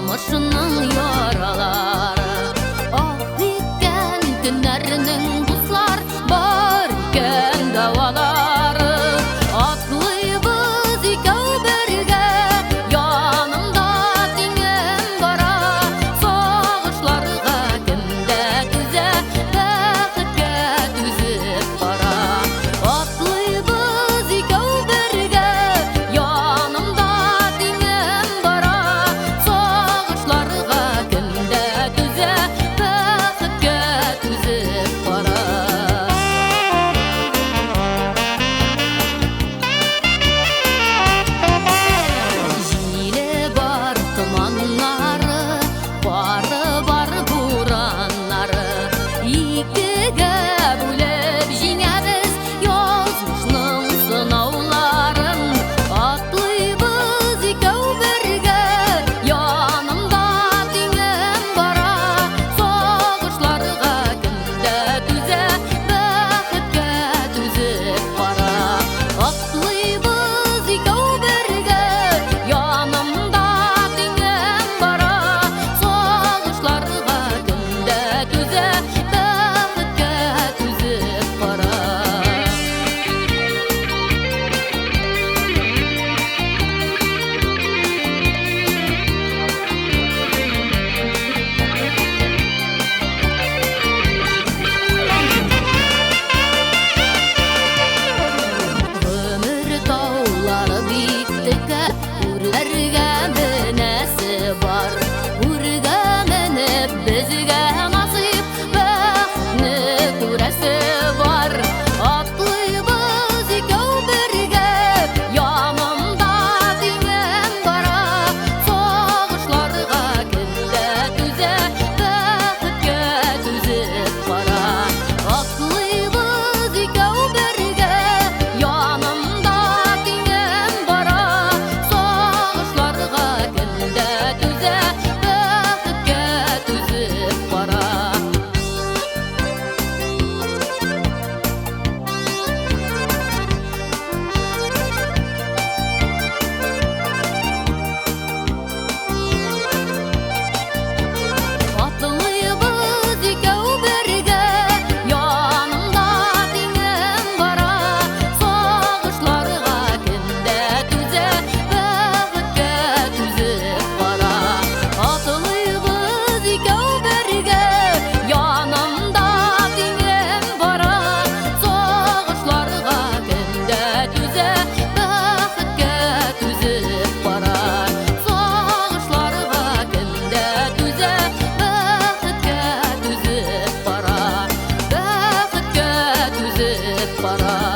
тормышының яралары. Ах икән көннәрнең дуслар, бар икән давалары. Атлыйбыз икәү бергә, янымда тиңем бара. Сагышларга кемдә түзә, бәхеткә түзеп бара. Атлыйбыз икәү бергә, янымда тиңем бара. Сагышларга кемдә түзә, бәхеткә түзеп бара. Җиле бар томаннары, бары бар бураннары. Икегә бүлеп җиңәбез язмышның сынауларын. Атлыйбыз икәү бергә, янымда тиңем бара. Сагышларга кемдә түзә, бәхеткә түзеп бара. Атлыйбыз икәү бергә, янымда тиңем бара. Сагышларга кемдә түзә, бәхеткә түзеп бара. Ömür taulары биктеккә, үрләргә менәсе бар. Үргә менеп безгә насыйп, бәхетне күрәсе бар. Атлыйбыз икәү бергә, янымда тиңем бара. Сагышларга кемдә түзә, бәхеткә түзеп бара. Атлыйбыз икәү бергә, янымда тиңем бара. Сагышларга кемдә түзә, бәхеткә түзеп бара. Атлыйбыз икәү бергә, янымда тиңем бара. Сагышларга кемдә түзә, бәхеткә түзеп бара. Атлыйбыз икәү бергә, янымда тиңем бара. Сагышларга кемдә түзә, бәхеткә түзеп бара. Сагышларга кемдә түзә, бәхеткә түзеп бара. Бәхеткә түзеп бара.